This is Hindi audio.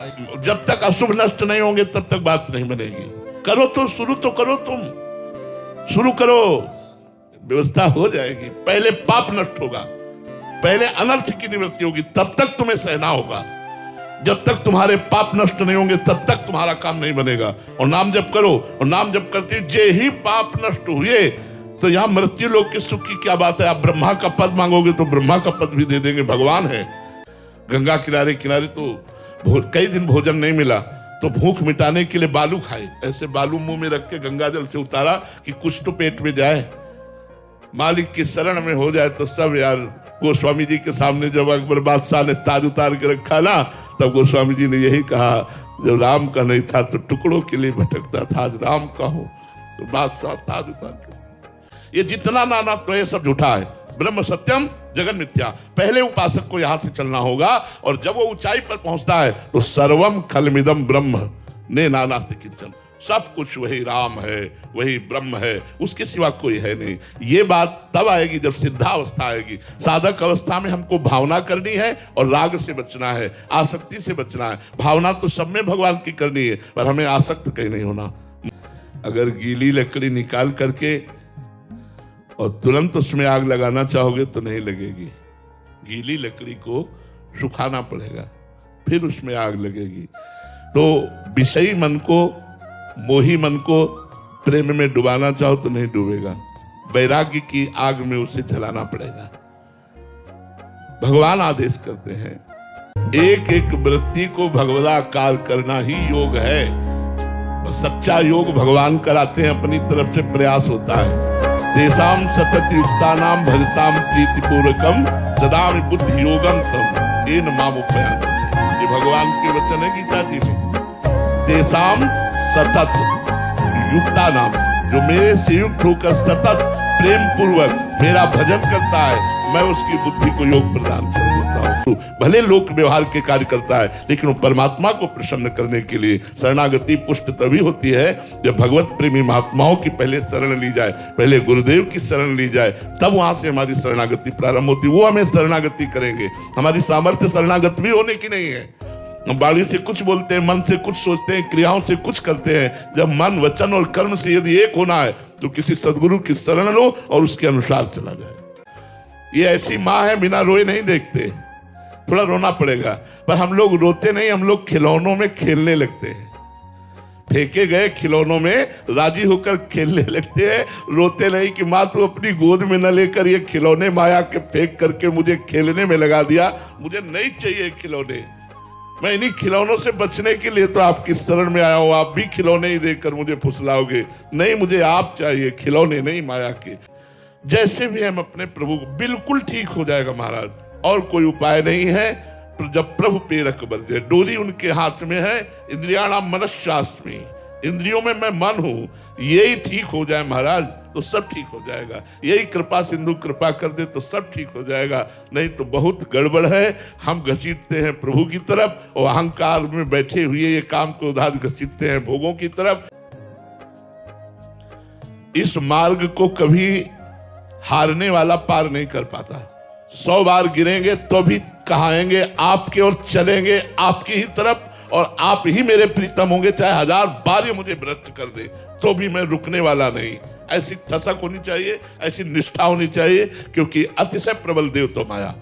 जब तक अशुभ नष्ट नहीं होंगे तब तक बात नहीं बनेगी। करो तो शुरू तो करो, तुम शुरू करो, व्यवस्था हो जाएगी। पहले पाप नष्ट होगा, पहले अनर्थ की निवृत्ति होगी, तब तक तुम्हें सहना होगा। जब तक तुम्हारे पाप नष्ट नहीं होंगे तब तक तुम्हारा काम नहीं बनेगा। और नाम जप करो, और नाम जप करते जे ही पाप नष्ट हुए तो यहां मृत्यु लोक के सुख की क्या बात है। आप ब्रह्मा का पद मांगोगे तो ब्रह्मा का पद भी दे देंगे, भगवान है। गंगा किनारे किनारे तो कई दिन भोजन नहीं मिला तो भूख मिटाने के लिए बालू खाए, ऐसे बालू मुंह में रख के गंगा जल से उतारा कि कुछ तो पेट में जाए, मालिक की शरण में हो जाए तो सब। यार गोस्वामी जी के सामने जब अकबर बादशाह ने ताज उतार के रखा ना, तब गोस्वामी जी ने यही कहा, जब राम का नहीं था तो टुकड़ों के लिए भटकता था, आज राम का हो तो बादशाह ताज उतार के। ये जितना नाना तो ये सब झूठा है। ब्रह्म सत्यम जगन मिथ्या। पहले उपासक को यहां से चलना होगा, और जब वो ऊंचाई पर पहुंचता है तो सर्वम खलमिदम ब्रह्म ने नानास्ति किंचन, सब कुछ वही राम है, वही ब्रह्म है, उसके सिवा कोई है नहीं। ये बात तब आएगी जब सिद्धावस्था आएगी। साधक अवस्था में हमको भावना करनी है और राग से बचना है, आसक्ति से बचना है। भावना तो सब में भगवान की करनी है, पर हमें आसक्त कहीं नहीं होना। अगर गीली लकड़ी निकाल करके और तुरंत उसमें आग लगाना चाहोगे तो नहीं लगेगी। गीली लकड़ी को सुखाना पड़ेगा, फिर उसमें आग लगेगी। तो विषयी मन को, मोही मन को प्रेम में डुबाना चाहो तो नहीं डूबेगा। वैराग्य की आग में उसे जलाना पड़ेगा। भगवान आदेश करते हैं, एक एक वृत्ति को भगवदाकार करना ही योग है। सच्चा योग भगवान कराते हैं, अपनी तरफ से प्रयास होता है। तेसाम सतत युक्तानाम भजताम प्रीतिपूर्वकम सदाम बुद्धि योगम तम येन मामुपयान। ये भगवान के वचन है गीता जी में। तेसाम सतत युक्तानाम, जो मेरे से युक्त होकर सतत प्रेम पूर्वक मेरा भजन करता है, मैं उसकी बुद्धि को योग प्रदान कर देता हूँ। भले लोक व्यवहार के कार्य करता है, लेकिन वो परमात्मा को प्रसन्न करने के लिए शरणागति पुष्ट तभी होती है जब भगवत प्रेमी महात्माओं की पहले शरण ली जाए, पहले गुरुदेव की शरण ली जाए, तब वहां से हमारी शरणागति प्रारंभ होती। वो हमें शरणागति करेंगे। हमारी सामर्थ्य शरणागति भी होने की नहीं है। हम बाणी से कुछ बोलते हैं, मन से कुछ सोचते हैं, क्रियाओं से कुछ करते हैं। जब मन, वचन और कर्म से यदि एक होना है तो किसी सदगुरु की शरण लो और उसके अनुसार चला जाए। ये ऐसी माँ है, बिना रोए नहीं देखते, थोड़ा रोना पड़ेगा, पर हम लोग रोते नहीं, हम लोग खिलौनों में खेलने लगते हैं। फेंके गए खिलौनों में राजी होकर खेलने लगते हैं, रोते नहीं कि माँ तू अपनी गोद में न लेकर ये खिलौने माया के फेंक करके मुझे खेलने में लगा दिया, मुझे नहीं चाहिए खिलौने। मैं इन्हीं खिलौनों से बचने के लिए तो आपकी शरण में आया हूं। आप भी खिलौने ही देकर मुझे फुसलाओगे, नहीं, मुझे आप चाहिए, खिलौने नहीं माया के। जैसे भी हम अपने प्रभु, बिल्कुल ठीक हो जाएगा महाराज, और कोई उपाय नहीं है। जब प्रभु पेरक बंधे, डोरी उनके हाथ में है। इंद्रियाणाम मनश्चास्मि, इंद्रियों में मैं मन हूं, यही ठीक हो जाए महाराज तो सब ठीक हो जाएगा। यही कृपा सिंधु कृपा कर दे तो सब ठीक हो जाएगा, नहीं तो बहुत गड़बड़ है। हम घसीटते हैं प्रभु की तरफ, और अहंकार में बैठे हुए ये काम को उधार घसीटते हैं भोगों की तरफ। इस मार्ग को कभी हारने वाला पार नहीं कर पाता। 100 बार गिरेंगे तो भी कहाएंगे आपके और चलेंगे आपकी ही तरफ, और आप ही मेरे प्रीतम होंगे। चाहे 1000 बार ये मुझे भ्रष्ट कर दे तो भी मैं रुकने वाला नहीं। ऐसी ठसक होनी चाहिए, ऐसी निष्ठा होनी चाहिए, क्योंकि अतिशय प्रबल देव तो माया।